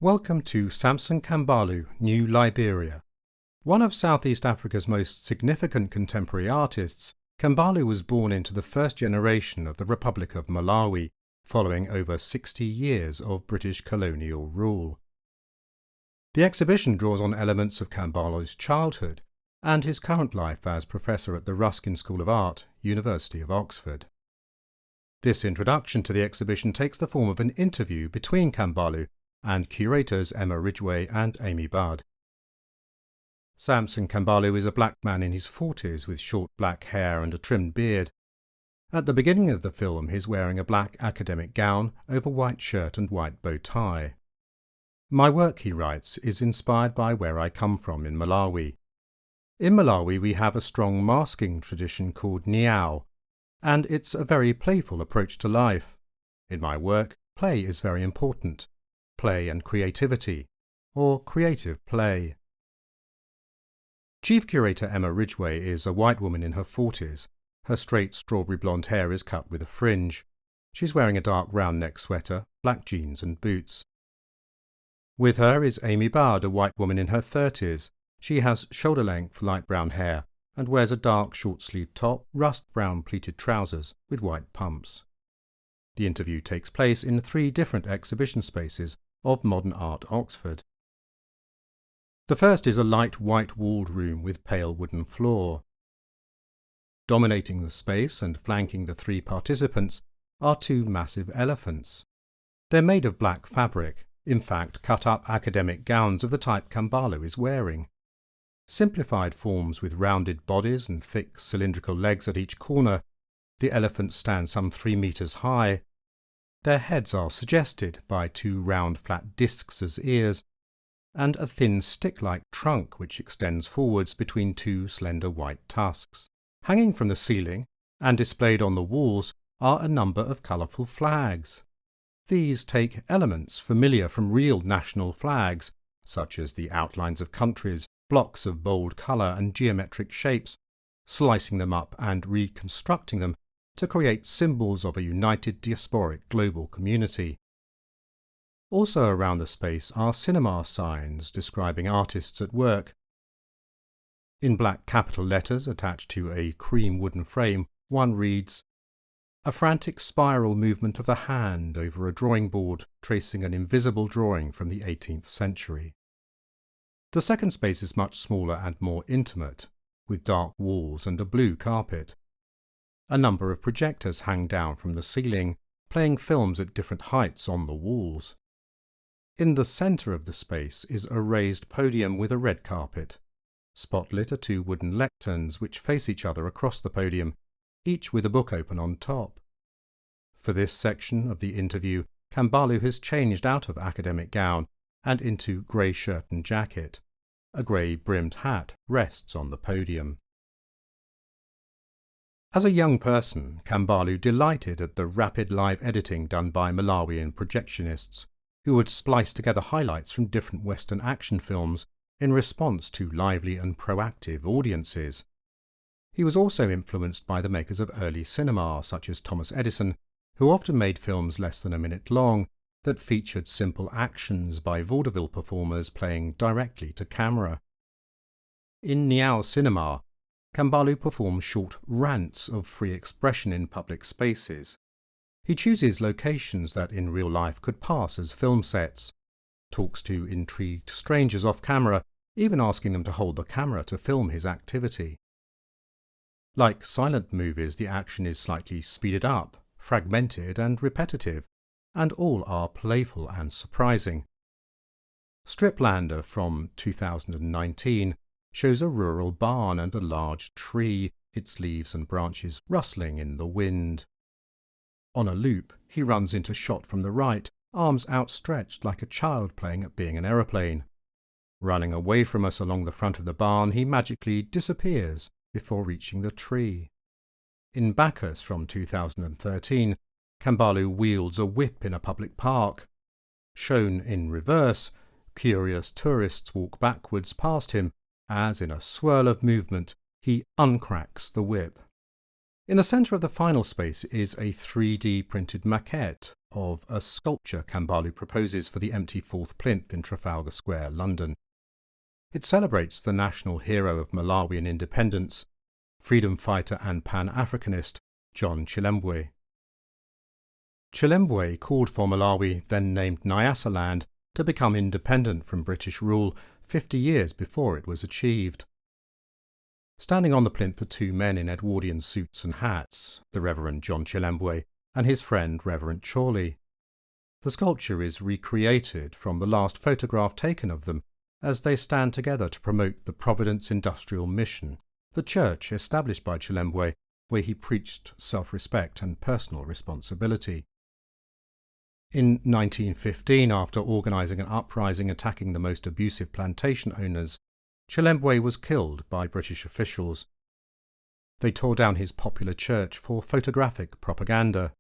Welcome to Samson Kambalu, New Liberia. One of Southeast Africa's most significant contemporary artists, Kambalu was born into the first generation of the Republic of Malawi, following over 60 years of British colonial rule. The exhibition draws on elements of Kambalu's childhood and his current life as professor at the Ruskin School of Art, University of Oxford. This introduction to the exhibition takes the form of an interview between Kambalu and curators Emma Ridgway and Amy Budd. Samson Kambalu is a black man in his 40s with short black hair and a trimmed beard. At the beginning of the film, he's wearing a black academic gown over white shirt and white bow tie. My work, he writes, is inspired by where I come from in Malawi. In Malawi, we have a strong masking tradition called Niao, and it's a very playful approach to life. In my work, play is very important. Play and creativity, or creative play. Chief Curator Emma Ridgway is a white woman in her 40s. Her straight strawberry blonde hair is cut with a fringe. She's wearing a dark round neck sweater, black jeans and boots. With her is Amy Budd, a white woman in her 30s. She has shoulder-length light brown hair and wears a dark short-sleeved top, rust brown pleated trousers with white pumps. The interview takes place in 3 different exhibition spaces of Modern Art Oxford. The first is a light white-walled room with pale wooden floor. Dominating the space and flanking the 3 participants are 2 massive elephants. They're made of black fabric, in fact cut-up academic gowns of the type Kambalu is wearing. Simplified forms with rounded bodies and thick cylindrical legs at each corner, the elephants stand some 3 meters high. Their heads are suggested by 2 round flat discs as ears, and a thin stick-like trunk which extends forwards between 2 slender white tusks. Hanging from the ceiling and displayed on the walls are a number of colourful flags. These take elements familiar from real national flags, such as the outlines of countries, blocks of bold colour and geometric shapes, slicing them up and reconstructing them to create symbols of a united diasporic global community. Also around the space are cinema signs describing artists at work. In black capital letters attached to a cream wooden frame, one reads, "A frantic spiral movement of the hand over a drawing board tracing an invisible drawing from the 18th century." The second space is much smaller and more intimate, with dark walls and a blue carpet. A number of projectors hang down from the ceiling, playing films at different heights on the walls. In the centre of the space is a raised podium with a red carpet. Spotlit are 2 wooden lecterns which face each other across the podium, each with a book open on top. For this section of the interview, Kambalu has changed out of academic gown and into grey shirt and jacket. A grey brimmed hat rests on the podium. As a young person, Kambalu delighted at the rapid live editing done by Malawian projectionists, who would splice together highlights from different Western action films in response to lively and proactive audiences. He was also influenced by the makers of early cinema, such as Thomas Edison, who often made films less than a minute long that featured simple actions by vaudeville performers playing directly to camera. In Niao cinema, Kambalu performs short rants of free expression in public spaces. He chooses locations that in real life could pass as film sets, talks to intrigued strangers off camera, even asking them to hold the camera to film his activity. Like silent movies, the action is slightly speeded up, fragmented and repetitive, and all are playful and surprising. Striplander from 2019 shows a rural barn and a large tree, its leaves and branches rustling in the wind. On a loop, he runs into shot from the right, arms outstretched like a child playing at being an aeroplane. Running away from us along the front of the barn, he magically disappears before reaching the tree. In Bacchus from 2013, Kambalu wields a whip in a public park. Shown in reverse, curious tourists walk backwards past him as, in a swirl of movement, he uncracks the whip. In the centre of the final space is a 3D printed maquette of a sculpture Kambalu proposes for the empty fourth plinth in Trafalgar Square, London. It celebrates the national hero of Malawian independence, freedom fighter and Pan-Africanist John Chilembwe. Chilembwe called for Malawi, then named Nyasaland, to become independent from British rule 50 years before it was achieved. Standing on the plinth are two men in Edwardian suits and hats, the Reverend John Chilembwe and his friend Reverend Chorley. The sculpture is recreated from the last photograph taken of them as they stand together to promote the Providence Industrial Mission, the church established by Chilembwe, where he preached self-respect and personal responsibility. In 1915, after organising an uprising attacking the most abusive plantation owners, Chilembwe was killed by British officials. They tore down his popular church for photographic propaganda.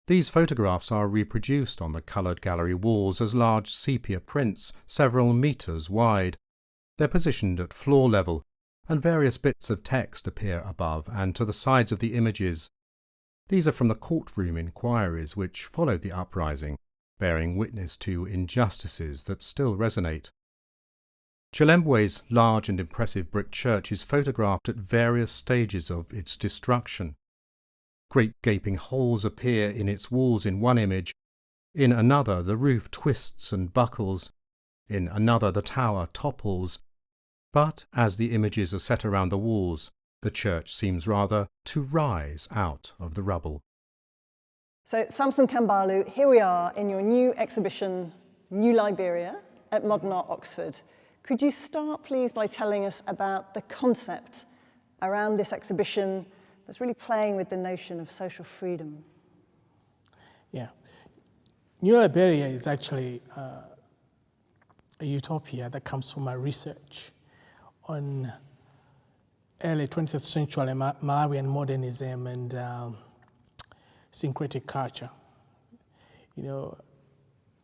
These photographs are reproduced on the coloured gallery walls as large sepia prints several metres wide. They're positioned at floor level, and various bits of text appear above and to the sides of the images. These are from the courtroom inquiries which followed the uprising, bearing witness to injustices that still resonate. Chilembwe's large and impressive brick church is photographed at various stages of its destruction. Great gaping holes appear in its walls in one image. In another, the roof twists and buckles. In another, the tower topples. But as the images are set around the walls, the church seems rather to rise out of the rubble. So, Samson Kambalu, here we are in your new exhibition, New Liberia, at Modern Art Oxford. Could you start, please, by telling us about the concept around this exhibition that's really playing with the notion of social freedom? Yeah. New Liberia is actually a utopia that comes from my research on early 20th century Malawian modernism and syncretic culture. You know,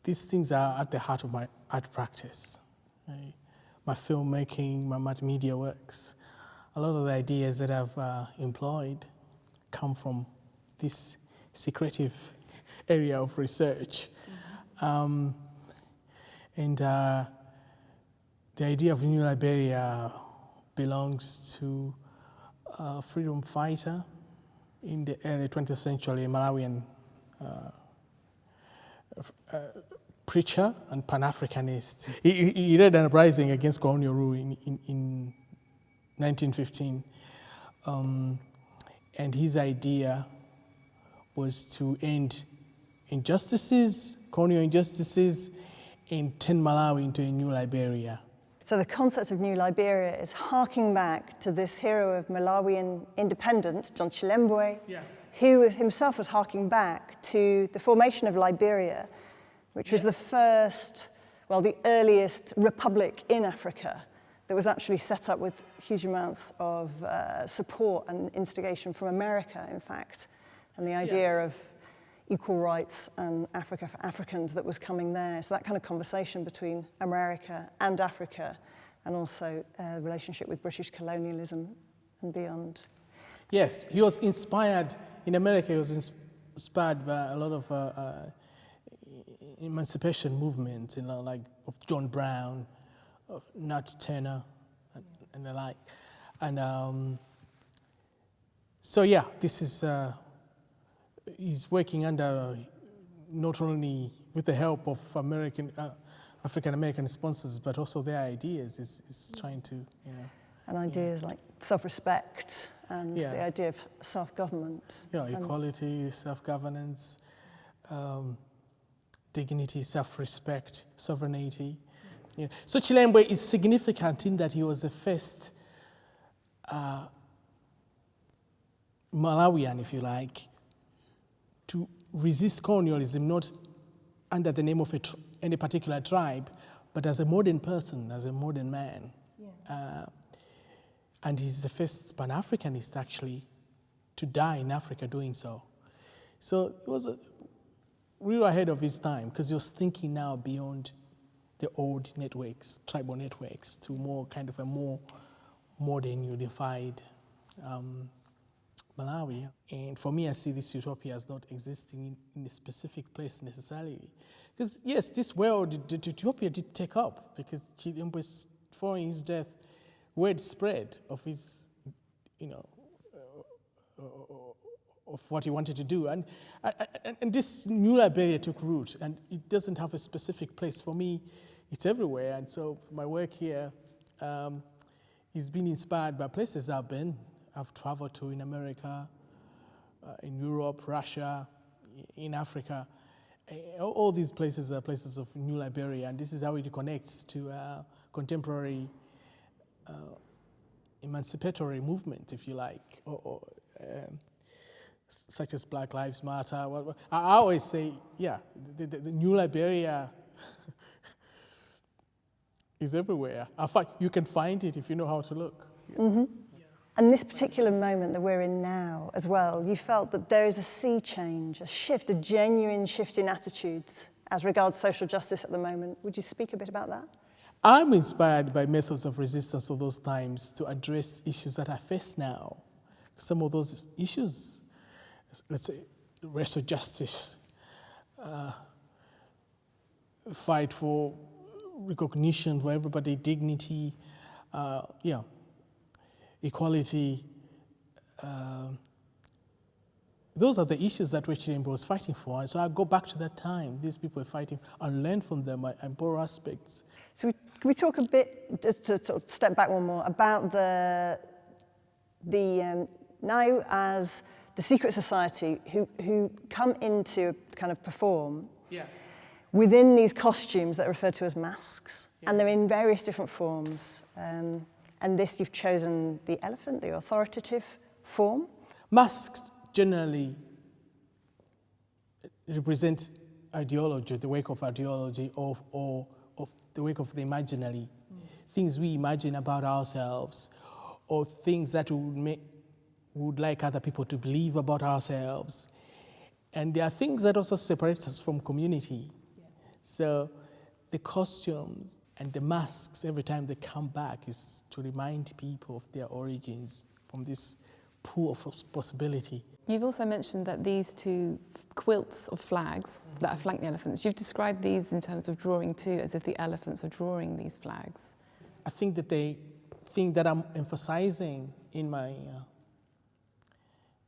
these things are at the heart of my art practice, right? My filmmaking, my multimedia works. A lot of the ideas that I've employed come from this secretive area of research. Mm-hmm. The idea of New Liberia belongs to a freedom fighter in the early 20th century Malawian preacher and Pan-Africanist. He led an uprising against colonial rule in 1915. And his idea was to end injustices, colonial injustices, and turn Malawi into a new Liberia. So the concept of New Liberia is harking back to this hero of Malawian independence, John Chilembwe, who himself was harking back to the formation of Liberia, which was the first, well, the earliest republic in Africa that was actually set up with huge amounts of support and instigation from America, in fact, and the idea of equal rights and Africa for Africans that was coming there. So that kind of conversation between America and Africa, and also the relationship with British colonialism and beyond. Yes, he was inspired, in America he was inspired by a lot of emancipation movements, you know, like of John Brown, of Nat Turner, and the like. And so yeah, this is, he's working under, not only with the help of African-American sponsors, but also their ideas. Is trying to, you know. And ideas like self-respect and the idea of self-government. Yeah, equality, self-governance, dignity, self-respect, sovereignty. Yeah. So Chilembwe is significant in that he was the first Malawian, if you like, to resist colonialism, not under the name of any particular tribe, but as a modern person, as a modern man. Yeah. And he's the first Pan-Africanist, actually, to die in Africa doing so. So it was real ahead of his time, because he was thinking now beyond the old networks, tribal networks, to more kind of a more modern, unified Malawi. And for me, I see this utopia as not existing in a specific place necessarily. Because yes, this world, the utopia did take up, because Chilembe's, following his death, word spread of his, of what he wanted to do. And this new Liberia took root, and it doesn't have a specific place. For me, it's everywhere. And so my work here is being inspired by places I've been. I've traveled to in America, in Europe, Russia, in Africa. All these places are places of New Liberia, and this is how it connects to contemporary emancipatory movement, if you like, or such as Black Lives Matter. I always say, yeah, the New Liberia is everywhere. You can find it if you know how to look. Yeah. Mm-hmm. And this particular moment that we're in now as well, you felt that there is a sea change, a shift, a genuine shift in attitudes as regards social justice at the moment. Would you speak a bit about that? I'm inspired by methods of resistance of those times to address issues that I face now. Some of those issues, let's say racial justice, fight for recognition for everybody, dignity, equality. Those are the issues that Ridgway was fighting for. And so I go back to that time. These people were fighting and learn from them and borrow aspects. So can we talk a bit, just to sort of step back one more, about the now as the secret society who come into kind of perform within these costumes that are referred to as masks, and they're in various different forms. And this, you've chosen the elephant, the authoritative form. Masks generally represent ideology, the work of ideology, or the work of the imaginary, things we imagine about ourselves, or things that we would like other people to believe about ourselves. And there are things that also separate us from community. So the costumes and the masks, every time they come back, is to remind people of their origins from this pool of possibility. You've also mentioned that these two quilts of flags that flank the elephants, you've described these in terms of drawing too, as if the elephants are drawing these flags. I think that the thing that I'm emphasizing in my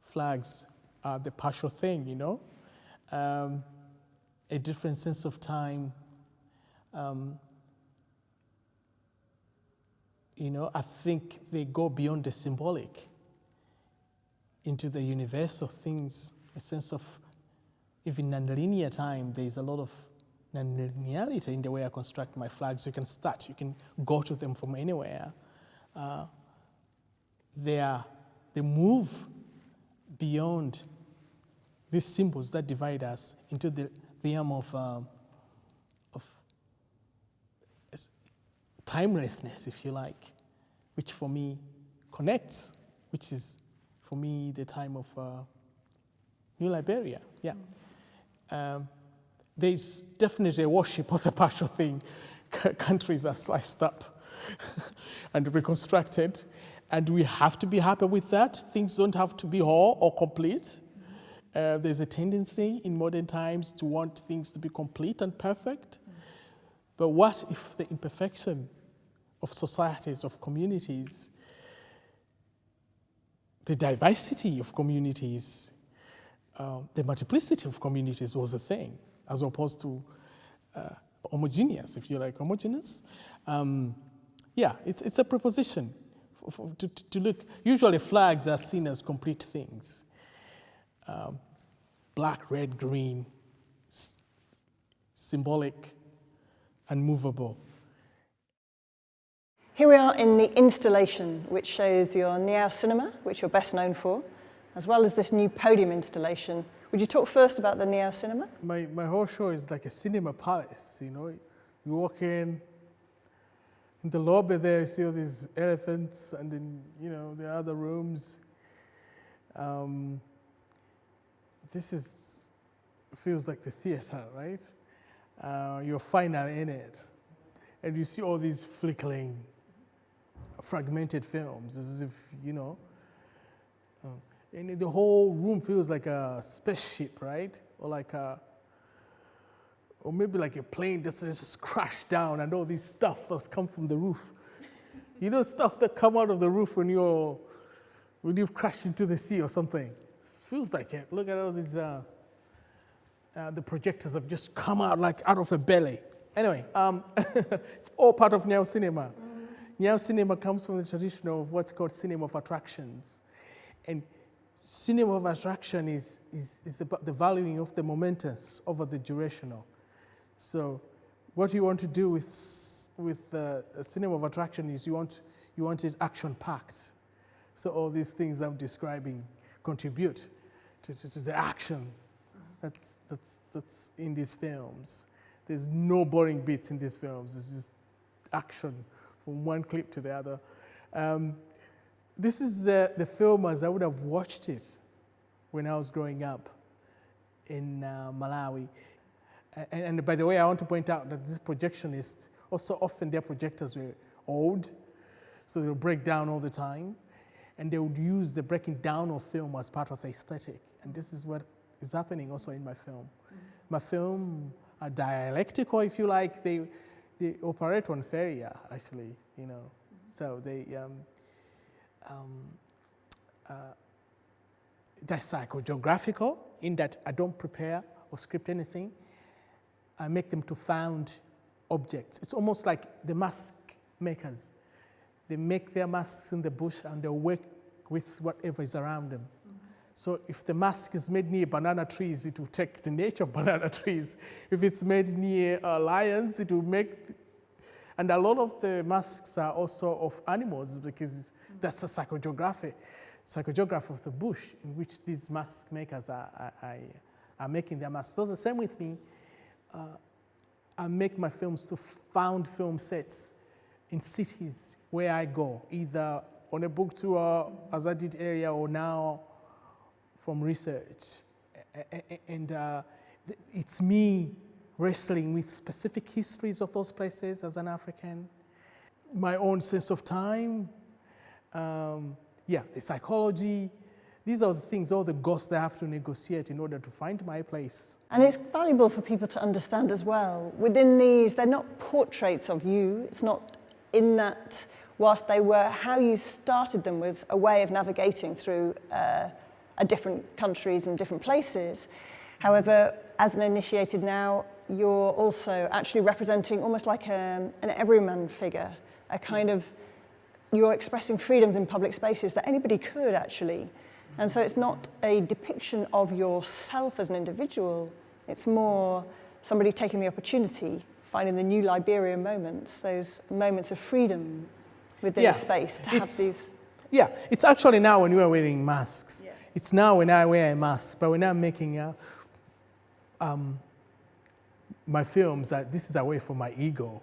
flags are the partial thing, a different sense of time. I think they go beyond the symbolic into the universal things, a sense of even non-linear time. There's a lot of non-linearity in the way I construct my flags. You can go to them from anywhere. They move beyond these symbols that divide us into the realm of timelessness, if you like, which for me connects, which is for me the time of New Liberia. There's definitely a worship of the partial thing. Countries are sliced up and reconstructed, and we have to be happy with that. Things don't have to be whole or complete. There's a tendency in modern times to want things to be complete and perfect. But what if the imperfection of societies, of communities, the diversity of communities, the multiplicity of communities was a thing, as opposed to homogeneous, if you like, homogeneous? It's a preposition to look. Usually flags are seen as complete things. Black, red, green, symbolic, and movable. Here we are in the installation, which shows your Niao cinema, which you're best known for, as well as this new podium installation. Would you talk first about the Niao cinema? My whole show is like a cinema palace, You walk in the lobby there, you see all these elephants, and then, the other rooms. This feels like the theater, right? You're finally in it. And you see all these flickering, fragmented films, as if, And the whole room feels like a spaceship, right? Or maybe like a plane that's just crashed down and all this stuff has come from the roof. You know, stuff that come out of the roof when you've crashed into the sea or something. It feels like it. Look at all these, the projectors have just come out like out of a belly. Anyway, it's all part of Nyao cinema. Nyao cinema comes from the tradition of what's called cinema of attractions. And cinema of attraction is about the valuing of the momentous over the durational. So what you want to do with cinema of attraction is you want it action-packed. So all these things I'm describing contribute to the action that's in these films. There's no boring bits in these films. It's just action from one clip to the other. This is the film as I would have watched it when I was growing up in Malawi. And by the way, I want to point out that this projectionist, also often their projectors were old, so they would break down all the time. And they would use the breaking down of film as part of the aesthetic. And this is what is happening also in my film. My film are dialectical, if you like. They operate on feria, actually, you know. So they're psychogeographical in that I don't prepare or script anything. I make them to found objects. It's almost like the mask makers. They make their masks in the bush and they work with whatever is around them. So if the mask is made near banana trees, it will take the nature of banana trees. If it's made near lions, it will make... And a lot of the masks are also of animals because that's a psychogeography of the bush in which these mask makers are making their masks. So the same with me. I make my films to found film sets in cities where I go, either on a book tour, as I did earlier, or now from research. And it's me wrestling with specific histories of those places as an African, my own sense of time, the psychology. These are the things, all the ghosts that I have to negotiate in order to find my place. And it's valuable for people to understand as well. Within these, they're not portraits of you. It's not in that, whilst they were, how you started them was a way of navigating through different countries and different places. However, as an initiated now, you're also actually representing almost like an everyman figure, a kind of, you're expressing freedoms in public spaces that anybody could actually. And so it's not a depiction of yourself as an individual, it's more somebody taking the opportunity, finding the new Liberia moments, those moments of freedom within a space to have these. Yeah, it's actually now when we are wearing masks. Yeah. It's now when I wear a mask, but when I'm making my films, this is away from my ego.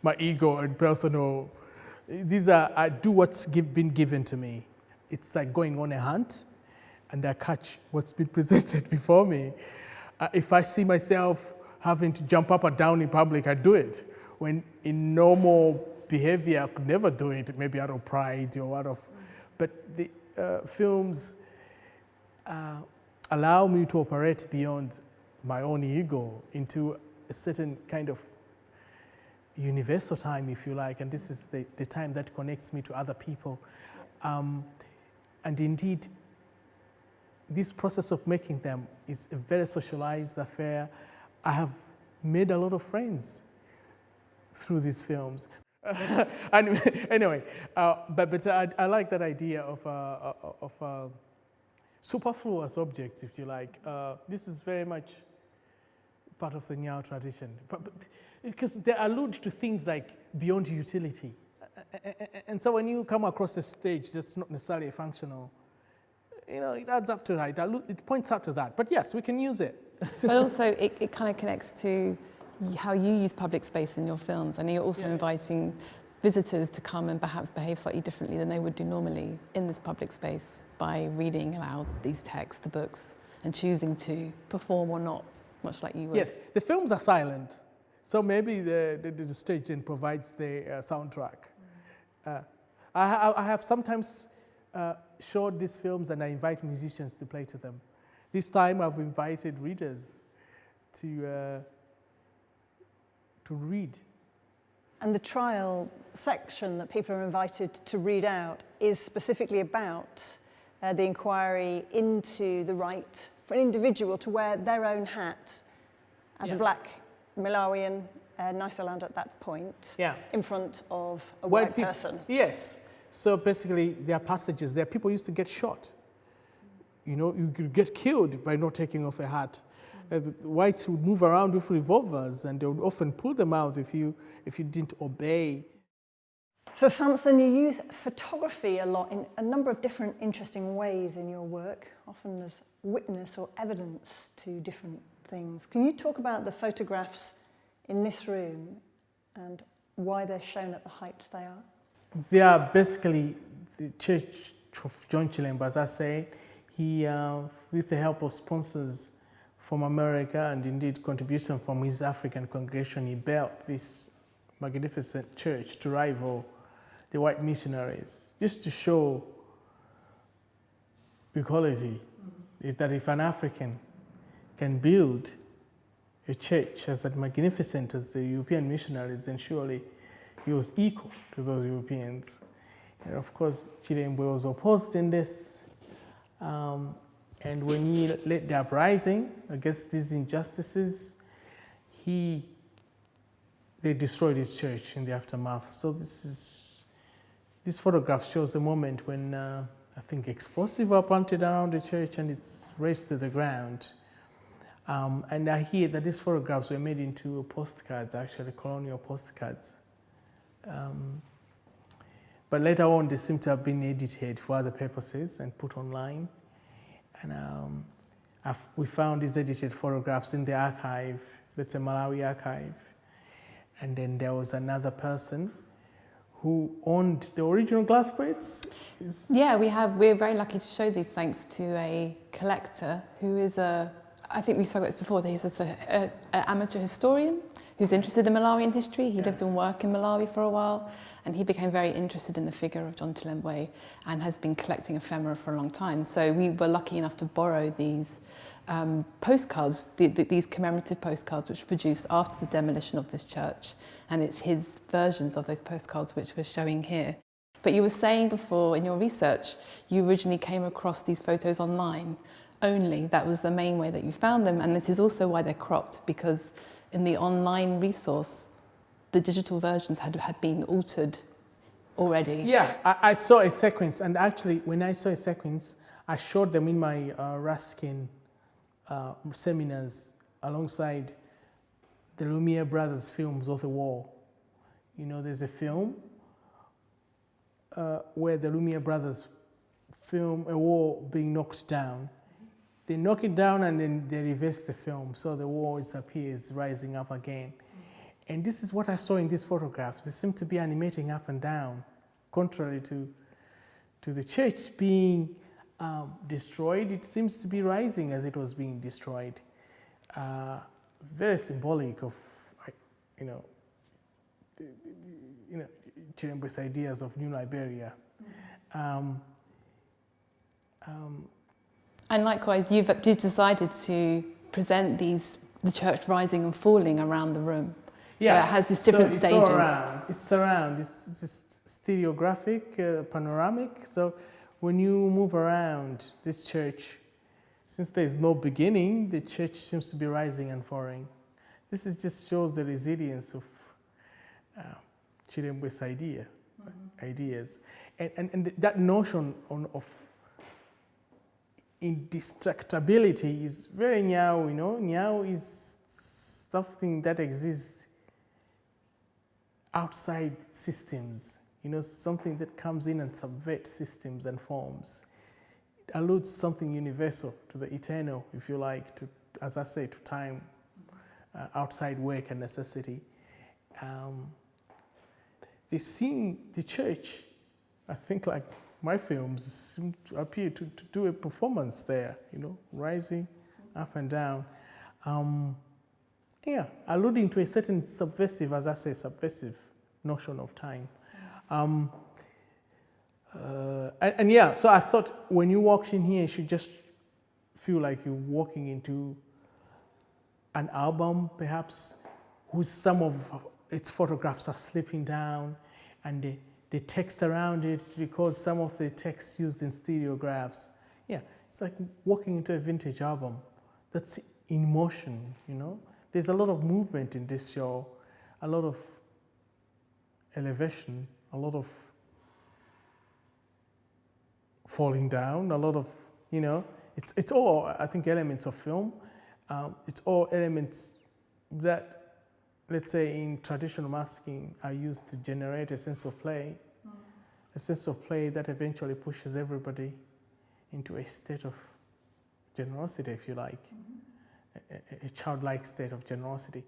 My ego and personal, I do what's been given to me. It's like going on a hunt and I catch what's been presented before me. If I see myself having to jump up or down in public, I do it. When in normal behavior, I could never do it, maybe out of pride or out of, but the films allow me to operate beyond my own ego into a certain kind of universal time, if you like, and this is the time that connects me to other people. And indeed, this process of making them is a very socialized affair. I have made a lot of friends through these films. Anyway, but I like that idea of superfluous objects, if you like. This is very much part of the Nyao tradition, because they allude to things like beyond utility. And so when you come across a stage that's not necessarily functional, you know, it adds up to that. It points out to that. But yes, we can use it. But also, it kind of connects to how you use public space in your films. I know you're also inviting visitors to come and perhaps behave slightly differently than they would do normally in this public space by reading aloud these texts, the books, and choosing to perform or not, much like you would. Yes, the films are silent. So maybe the stage then provides the soundtrack. I have sometimes showed these films and I invite musicians to play to them. This time I've invited readers to read. And the trial section that people are invited to read out is specifically about the inquiry into the right for an individual to wear their own hat as a black Malawian Nyasaland at that point in front of a white person. Yes. So basically, there are passages there. People used to get shot. You know, you could get killed by not taking off a hat. The whites would move around with revolvers, and they would often pull them out if you didn't obey. So Samson, you use photography a lot in a number of different interesting ways in your work, often as witness or evidence to different things. Can you talk about the photographs in this room and why they're shown at the heights they are? They are basically the Church of John Chilembo, as I say. He, with the help of sponsors from America and indeed contribution from his African congregation, he built this magnificent church to rival the white missionaries, just to show equality. That if an African can build a church as magnificent as the European missionaries, then surely he was equal to those Europeans. And of course, Chilembo was opposed in this. And when he led the uprising against these injustices, they destroyed his church in the aftermath. So this photograph shows a moment when I think explosives were planted around the church and it's razed to the ground. And I hear that these photographs were made into postcards, actually colonial postcards. But later on, they seem to have been edited for other purposes and put online. And we found these edited photographs in the archive, that's a Malawi archive. And then there was another person who owned the original glass plates. Yeah, we're very lucky to show these thanks to a collector who is I think we spoke about this before, he's an amateur historian who's interested in Malawian history. He lived and worked in Malawi for a while, and he became very interested in the figure of John Chilembo and has been collecting ephemera for a long time. So we were lucky enough to borrow these postcards, these commemorative postcards which were produced after the demolition of this church, and it's his versions of those postcards which we're showing here. But you were saying before in your research, you originally came across these photos online only. That was the main way that you found them, and this is also why they're cropped, because in the online resource, the digital versions had been altered already. Yeah, I saw a sequence, and actually when I saw a sequence, I showed them in my Ruskin seminars alongside the Lumiere brothers' films of the war. You know, there's a film where the Lumiere brothers film a war being knocked down. They knock it down and then they reverse the film, so the war appears rising up again. And this is what I saw in these photographs. They seem to be animating up and down, contrary to the church being destroyed. It seems to be rising as it was being destroyed. Very symbolic of, Chilembo's ideas of New Liberia. And likewise, you've decided to present the church rising and falling around the room. Yeah, so it has these different stages. It's around. It's stereographic, panoramic. So when you move around this church, since there is no beginning, the church seems to be rising and falling. This just shows the resilience of Chilembo's ideas. And that notion of indestructibility is very Nyao, Nyao is something that exists outside systems, something that comes in and subverts systems and forms. It alludes something universal to the eternal, if you like, to, as I say, to time, outside work and necessity. They seem, the church, I think like my films seem to appear to do a performance there, rising up and down. Alluding to a certain subversive, as I say, subversive notion of time. And yeah, so I thought when you walked in here, you should just feel like you're walking into an album, perhaps, whose some of its photographs are slipping down, and the text around it, because some of the text used in stereographs. Yeah, it's like walking into a vintage album that's in motion, you know? There's a lot of movement in this show, a lot of elevation, a lot of falling down, a lot of, you know, it's all, I think, elements of film. It's all elements that, let's say, in traditional masking are used to generate a sense of play, a sense of play that eventually pushes everybody into a state of generosity, if you like, a childlike state of generosity.